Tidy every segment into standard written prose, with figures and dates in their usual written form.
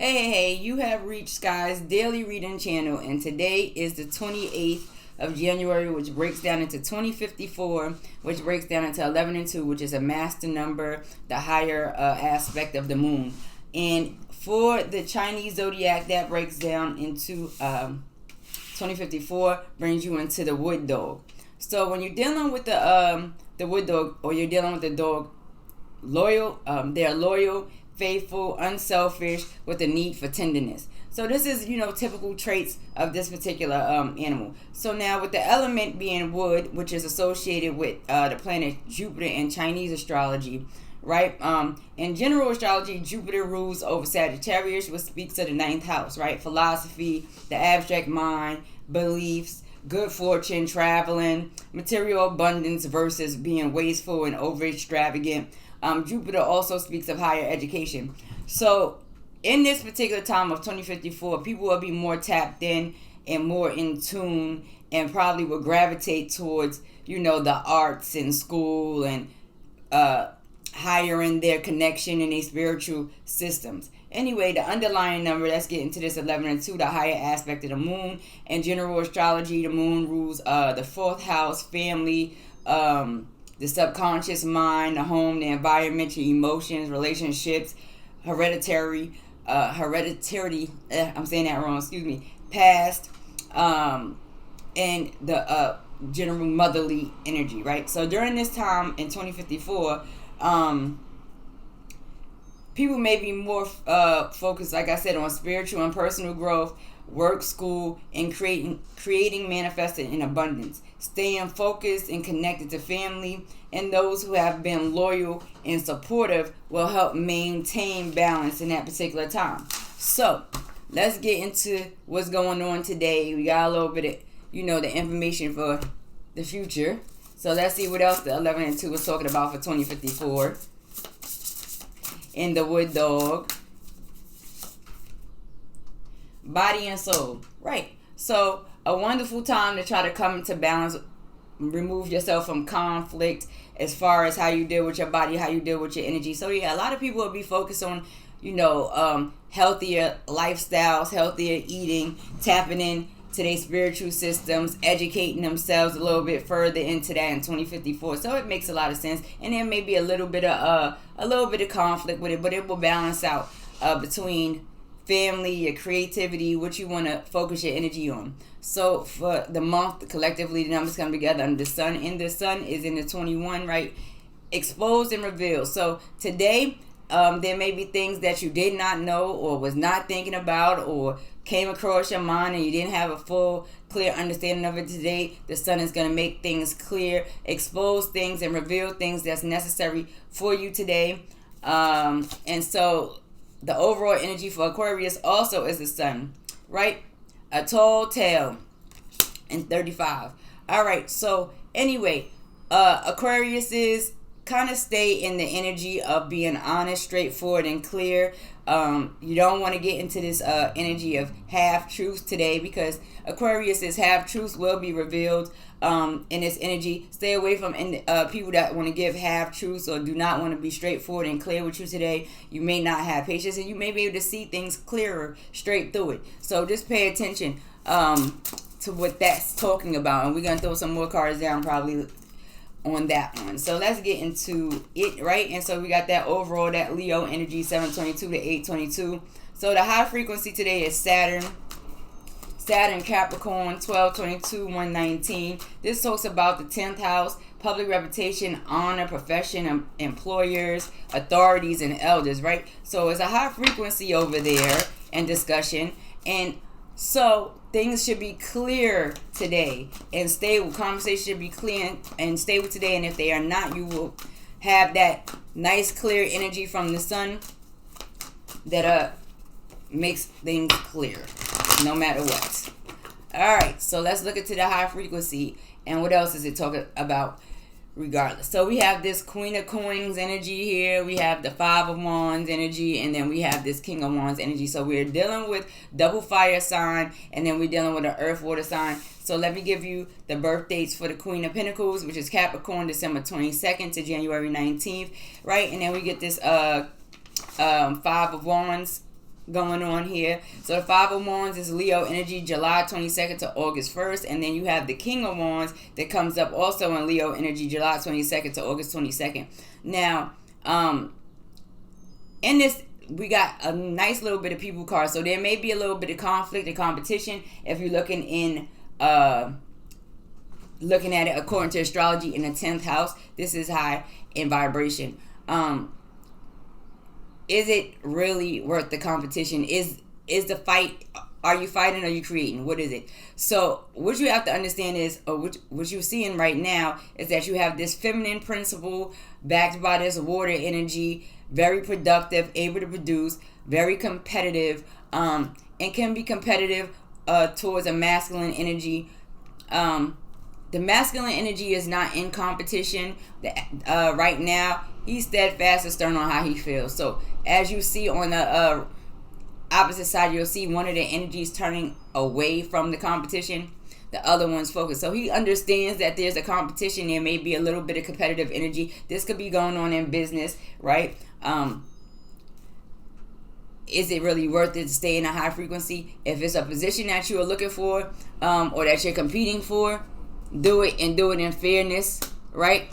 Hey, you have reached Sky's daily reading channel, and today is the 28th of January, which breaks down into 2054, which breaks down into 11 and 2, which is a master number, the higher aspect of the moon. And for the Chinese zodiac, that breaks down into 2054, brings you into the wood dog. So when you're dealing with the wood dog, or you're dealing with the dog, they're loyal, faithful, unselfish, with a need for tenderness. So this is, typical traits of this particular animal. So now with the element being wood, which is associated with the planet Jupiter in Chinese astrology, right? In general astrology, Jupiter rules over Sagittarius, which speaks of the ninth house, right? Philosophy, the abstract mind, beliefs, good fortune, traveling, material abundance versus being wasteful and over extravagant. Jupiter also speaks of higher education. So in this particular time of 2054, people will be more tapped in and more in tune, and probably will gravitate towards, the arts and school, and higher in their connection in their spiritual systems. Anyway, the underlying number, let's get into this 11 and 2, the higher aspect of the moon. In general astrology, the moon rules the fourth house, family, the subconscious mind, the home, the environment, your emotions, relationships, hereditary, I'm saying that wrong, past, and the general motherly energy, right? So during this time in 2054, people may be more focused, like I said, on spiritual and personal growth, work, school, and creating manifested in abundance. Staying focused and connected to family, and those who have been loyal and supportive will help maintain balance in that particular time. So let's get into what's going on today. We got a little bit of, the information for the future. So let's see what else the 11 and 2 was talking about for 2054 in the wood dog. Body and soul, right? So a wonderful time to try to come into balance, remove yourself from conflict as far as how you deal with your body, how you deal with your energy. So yeah, a lot of people will be focused on, healthier lifestyles, healthier eating, tapping in to their spiritual systems, educating themselves a little bit further into that in 2054. So it makes a lot of sense, and there may be a little bit of conflict with it, but it will balance out between family, your creativity, what you want to focus your energy on. So for the month, collectively, the numbers come together under the sun, and the sun is in the 21, right? Exposed and revealed. So today, there may be things that you did not know, or was not thinking about, or came across your mind and you didn't have a full, clear understanding of it today. The sun is going to make things clear, expose things, and reveal things that's necessary for you today. And so the overall energy for Aquarius also is the sun, right? A tall tale and 35. All right, so anyway, Aquarius is kind of stay in the energy of being honest, straightforward, and clear. You don't want to get into this energy of half-truths today, because Aquarius is half-truths will be revealed in this energy. Stay away from people that want to give half-truths or do not want to be straightforward and clear with you today. You may not have patience, and you may be able to see things clearer straight through it. So just pay attention to what that's talking about. And we're going to throw some more cards down probably on that one. So let's get into it, right? And so we got that overall, that Leo energy, 722 to 822. So the high frequency today is Saturn Capricorn, 1222 119. This talks about the 10th house, public reputation, honor, profession, employers, authorities, and elders, right? So it's a high frequency over there and discussion. And so things should be clear today and stable. Conversation should be clear and stable today. And if they are not, you will have that nice clear energy from the sun that makes things clear no matter what. All right, so let's look into the high frequency and what else is it talking about regardless. So we have this Queen of Coins energy here. We have the Five of Wands energy, and then we have this King of Wands energy. So we're dealing with double fire sign, and then we're dealing with an earth water sign. So let me give you the birth dates for the Queen of Pentacles, which is Capricorn, December 22nd to January 19th, right? And then we get this Five of Wands going on here. So the Five of Wands is Leo energy, July 22nd to August 1st. And then you have the King of Wands that comes up also in Leo energy, July 22nd to August 22nd. Now, in this, we got a nice little bit of people cards. So there may be a little bit of conflict and competition if you're looking at it according to astrology in the 10th house. This is high in vibration. Is it really worth the competition? Is the fight, are you fighting or are you creating? What is it? So what you have to understand is, or what you're seeing right now is that you have this feminine principle backed by this water energy, very productive, able to produce, very competitive, and can be competitive towards a masculine energy. The masculine energy is not in competition right now. He's steadfast and stern on how he feels. So as you see on the opposite side, you'll see one of the energies turning away from the competition. The other one's focused. So he understands that there's a competition. There may be a little bit of competitive energy. This could be going on in business, right? Is it really worth it to stay in a high frequency? If it's a position that you are looking for, or that you're competing for, do it in fairness, right?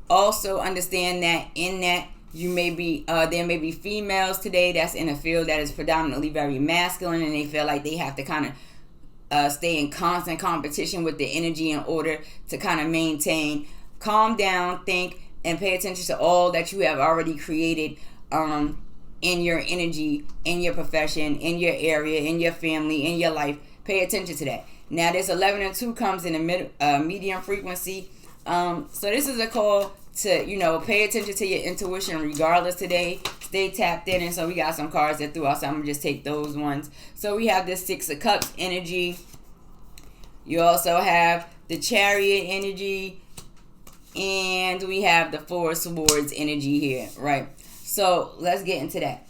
Also understand that in that you may be there may be females today that's in a field that is predominantly very masculine, and they feel like they have to kind of stay in constant competition with the energy in order to kind of maintain. Calm down, think, and pay attention to all that you have already created in your energy, in your profession, in your area, in your family, in your life. Pay attention to that. Now this 11 and 2 comes in a medium frequency. So this is a call to, pay attention to your intuition regardless today. Stay tapped in. And so we got some cards that threw out, so I'm going to just take those ones. So we have this 6 of Cups energy. You also have the Chariot energy. And we have the 4 of Swords energy here, right? So let's get into that.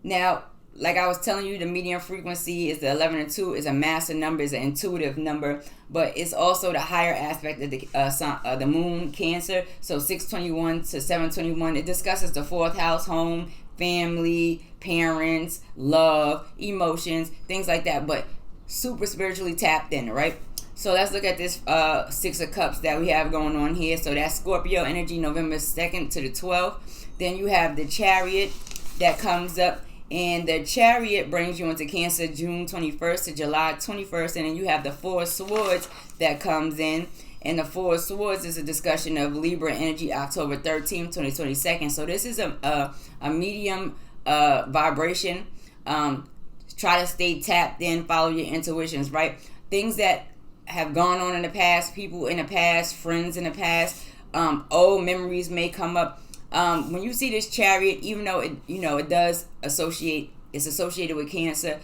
Now, like I was telling you, the medium frequency is the 11 and 2. Is a master number, is an intuitive number, but it's also the higher aspect of the moon, Cancer. So 621 to 721, it discusses the 4th house, home, family, parents, love, emotions, things like that, but super spiritually tapped in, right? So let's look at this 6 of Cups that we have going on here. So that's Scorpio energy, November 2nd to the 12th. Then you have the Chariot that comes up. And the Chariot brings you into Cancer June 21st to July 21st. And then you have the 4 of Swords that comes in. And the 4 of Swords is a discussion of Libra energy, October 13th, 2022. So this is a medium vibration. Try to stay tapped in, follow your intuitions, right? Things that have gone on in the past, people in the past, friends in the past, old memories may come up. When you see this Chariot, even though it does it's associated with Cancer,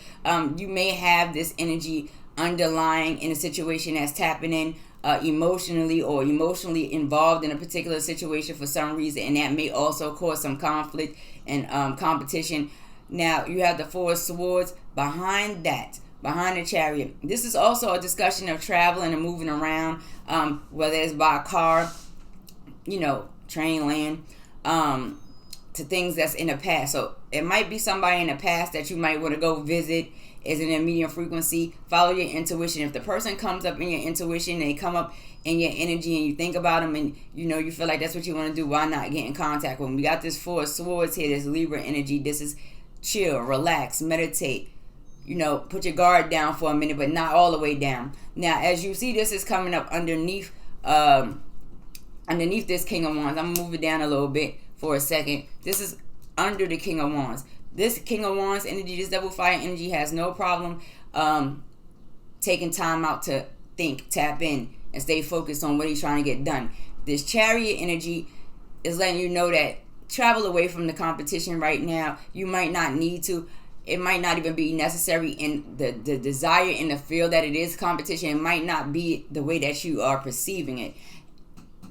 you may have this energy underlying in a situation that's tapping in emotionally, or emotionally involved in a particular situation for some reason, and that may also cause some conflict and competition. Now you have the 4 of Swords behind the Chariot. This is also a discussion of traveling and moving around, whether it's by car, train, land, to things that's in the past. So it might be somebody in the past that you might want to go visit, is in a medium frequency. Follow your intuition. If the person comes up in your intuition, they come up in your energy, and you think about them, and you feel like that's what you want to do, why not get in contact with them? We got this 4 of Swords here, this Libra energy. This is chill, relax, meditate, put your guard down for a minute, but not all the way down. Now as you see, this is coming up underneath this King of Wands. I'm gonna move it down a little bit for a second. This is under the King of Wands. This King of Wands energy, this double fire energy, has no problem taking time out to think, tap in, and stay focused on what he's trying to get done. This Chariot energy is letting you know that travel away from the competition right now. You might not need to. It might not even be necessary in the desire in the field that it is competition. It might not be the way that you are perceiving it.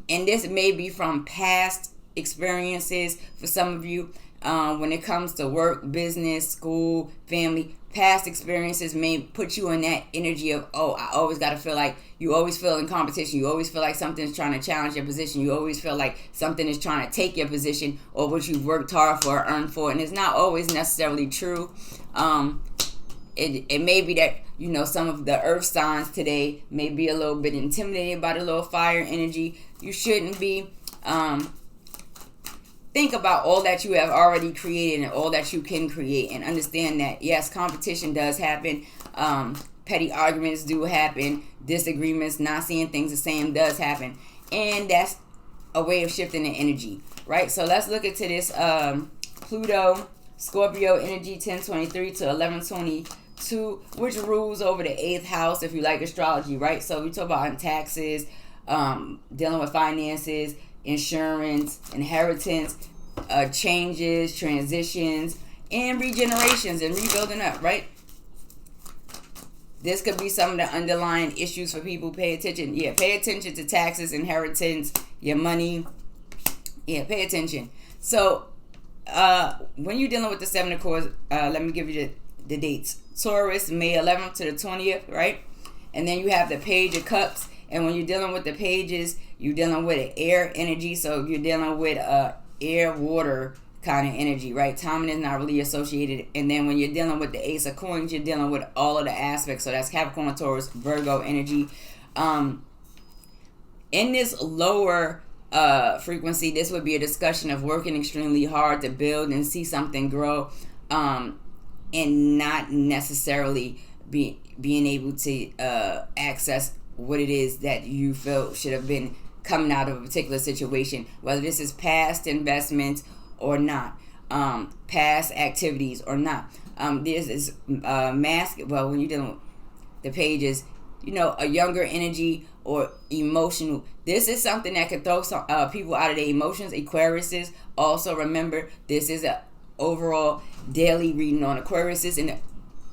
And this may be from past experiences for some of you. when it comes to work, business, school, family. Past experiences may put you in that energy of, oh, I always got to feel like, you always feel in competition. You always feel like something's trying to challenge your position. You always feel like something is trying to take your position or what you've worked hard for or earned for. And it's not always necessarily true. It may be that, some of the earth signs today may be a little bit intimidated by the little fire energy. You shouldn't be. Think about all that you have already created and all that you can create, and understand that, yes, competition does happen. Petty arguments do happen. Disagreements, not seeing things the same does happen. And that's a way of shifting the energy, right? So let's look into this Pluto, Scorpio energy 1023 to 1122, which rules over the 8th house if you like astrology, right? So we talk about taxes, dealing with finances, insurance, inheritance, changes, transitions, and regenerations and rebuilding up, right? This could be some of the underlying issues for people. Pay attention. Yeah, pay attention to taxes, inheritance, your money. Yeah, pay attention. So, when you're dealing with the 7 of Course, let me give you the dates. Taurus, May 11th to the 20th, right? And then you have the Page of Cups. And when you're dealing with the pages, you're dealing with an air energy. So you're dealing with air, water kind of energy, right? Timing is not really associated. And then when you're dealing with the Ace of Coins, you're dealing with all of the aspects. So that's Capricorn, Taurus, Virgo energy. In this lower frequency, this would be a discussion of working extremely hard to build and see something grow, and not necessarily being able to access what it is that you felt should have been coming out of a particular situation, whether this is past investments or not, past activities or not. This is when you're dealing with the pages, a younger energy or emotional. This is something that could throw some people out of their emotions. Aquariuses, also remember, this is an overall daily reading on Aquariuses and the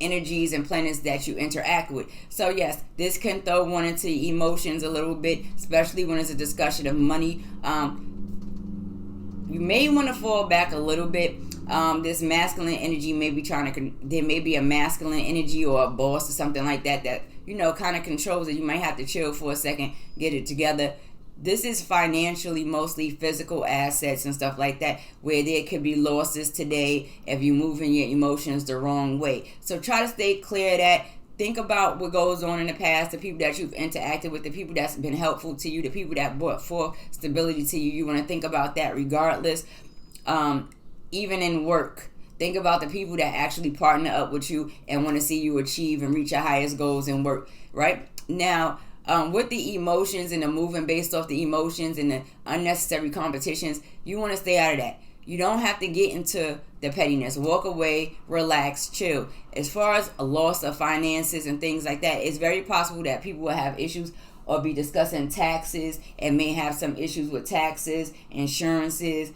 energies and planets that you interact with. So yes, this can throw one into emotions a little bit, especially when it's a discussion of money. You may want to fall back a little bit. This masculine energy may be there may be a masculine energy or a boss or something like that kind of controls it. You might have to chill for a second, get it together. This is financially, mostly physical assets and stuff like that, where there could be losses today if you're moving your emotions the wrong way. So try to stay clear of that. Think about what goes on in the past, the people that you've interacted with, the people that's been helpful to you, the people that brought forth stability to you. You want to think about that regardless. Even in work, think about the people that actually partner up with you and want to see you achieve and reach your highest goals in work, right? Now, with the emotions and the moving based off the emotions and the unnecessary competitions, you want to stay out of that. You don't have to get into the pettiness. Walk away, relax, chill. As far as a loss of finances and things like that, it's very possible that people will have issues or be discussing taxes and may have some issues with taxes, insurances,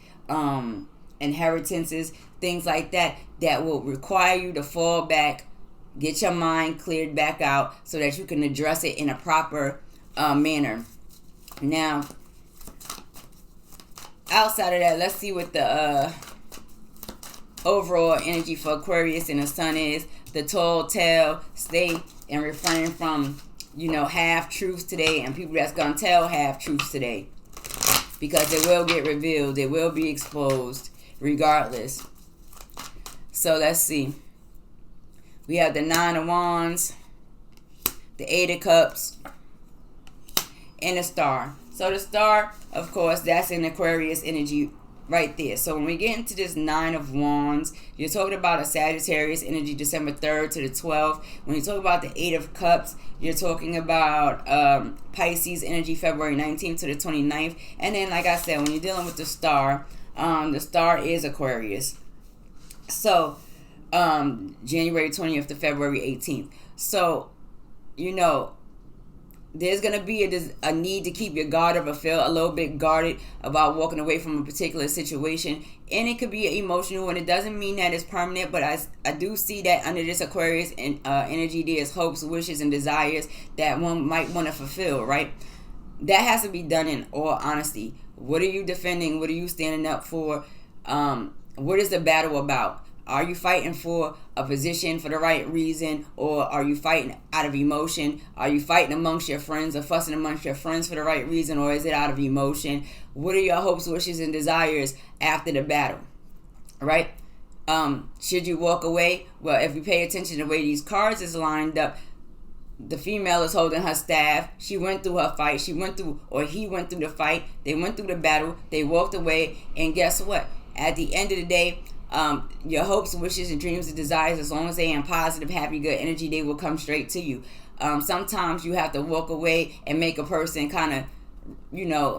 inheritances, things like that will require you to fall back, get your mind cleared back out so that you can address it in a proper manner. Now, outside of that, let's see what the overall energy for Aquarius and the Sun is. The tall tale, stay and refrain from, half truths today and people that's going to tell half truths today, because it will get revealed. It will be exposed regardless. So let's see. We have the 9 of Wands, the 8 of Cups, and the Star. So the Star, of course, that's in Aquarius energy right there. So when we get into this 9 of Wands, you're talking about a Sagittarius energy December 3rd to the 12th. When you talk about the 8 of Cups, you're talking about Pisces energy February 19th to the 29th. And then, like I said, when you're dealing with the Star is Aquarius. So January 20th to February 18th. So, there's going to be a need to keep your guard up or feel a little bit guarded about walking away from a particular situation. And it could be emotional, and it doesn't mean that it's permanent, but I do see that under this Aquarius energy, there's hopes, wishes, and desires that one might want to fulfill, right? That has to be done in all honesty. What are you defending? What are you standing up for? what is the battle about? Are you fighting for a position for the right reason, or are you fighting out of emotion? Are you fighting amongst your friends or fussing amongst your friends for the right reason, or is it out of emotion? What are your hopes, wishes, and desires after the battle? Right? Should you walk away? Well, if you pay attention to the way these cards is lined up, the female is holding her staff. She went through her fight. He went through the fight. They went through the battle. They walked away. And guess what? At the end of the day, your hopes, wishes, and dreams and desires, as long as they in positive, happy, good energy, they will come straight to you. Sometimes you have to walk away and make a person kind of,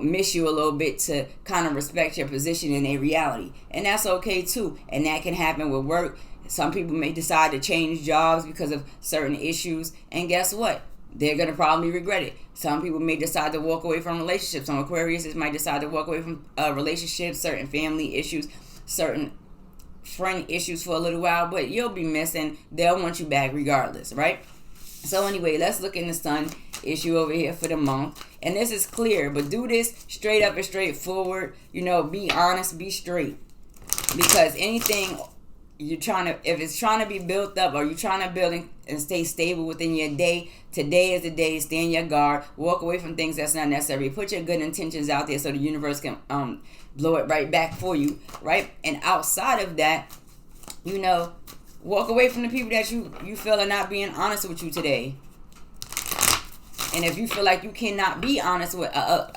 miss you a little bit to kind of respect your position in their reality. And that's okay too. And that can happen with work. Some people may decide to change jobs because of certain issues. And guess what? They're going to probably regret it. Some people may decide to walk away from relationships. Some Aquarius might decide to walk away from relationships, certain family issues, certain friend issues for a little while, but you'll be missing. They'll want you back regardless, right? So anyway, let's look in the sun issue over here for the month. And this is clear, but do this straight up and straightforward. Be honest, be straight. Because anything if it's trying to be built up, or you're trying to build and stay stable within your day, today is the day to stand your guard. Walk away from things that's not necessary. Put your good intentions out there so the universe can blow it right back for you, right? And outside of that, walk away from the people that you feel are not being honest with you today. And if you feel like you cannot be honest with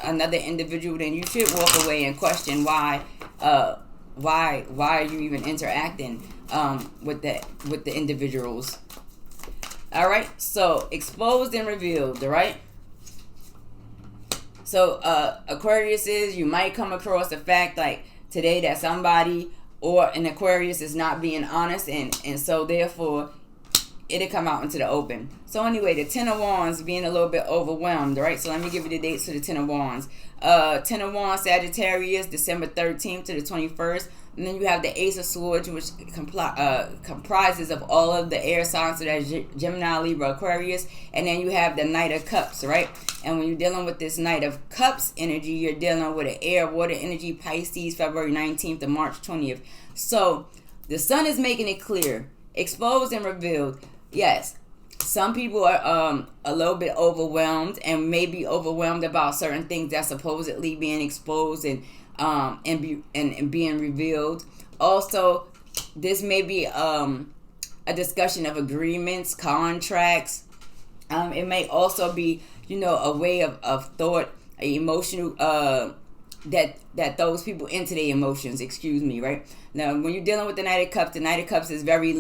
another individual, then you should walk away and question why are you even interacting with the individuals. All right, so exposed and revealed. All right. So Aquarius you might come across the fact like today that somebody or an Aquarius is not being honest, and so therefore it'll come out into the open. So anyway, the Ten of Wands being a little bit overwhelmed, right? So let me give you the dates for the Ten of Wands. Ten of Wands, Sagittarius, December 13th to the 21st. And then you have the Ace of Swords, which comprises of all of the air signs, so that's Gemini, Libra, Aquarius. And then you have the Knight of Cups, right? And when you're dealing with this Knight of Cups energy, you're dealing with an air, water energy, Pisces, February 19th to March 20th. So the sun is making it clear, exposed and revealed. Yes, some people are a little bit overwhelmed and maybe overwhelmed about certain things that's supposedly being exposed and being revealed. Also, this may be a discussion of agreements, contracts. It may also be, a way of thought, a emotional that those people into their emotions. Excuse me, right? Now, when you're dealing with the Knight of Cups is very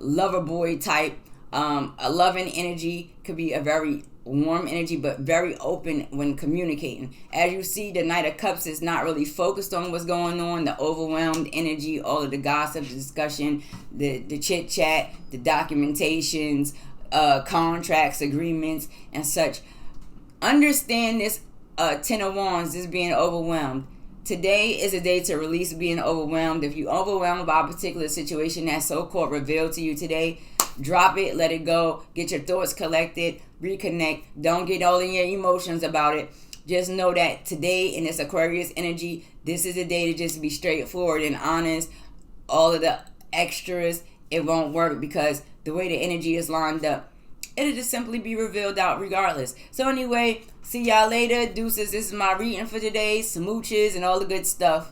lover boy type. A loving energy could be a very warm energy, but very open when communicating. As you see, the Knight of Cups is not really focused on what's going on, the overwhelmed energy, all of the gossip, the discussion, the chit chat, the documentations, contracts, agreements, and such. Understand this Ten of Wands is being overwhelmed. Today is a day to release being overwhelmed. If you're overwhelmed by a particular situation that's so-called revealed to you today, drop it, let it go, get your thoughts collected, reconnect. Don't get all in your emotions about it. Just know that today in this Aquarius energy, this is a day to just be straightforward and honest. All of the extras, it won't work because the way the energy is lined up, it'll just simply be revealed out regardless. So anyway, see y'all later. Deuces, this is my reading for today. Smooches and all the good stuff.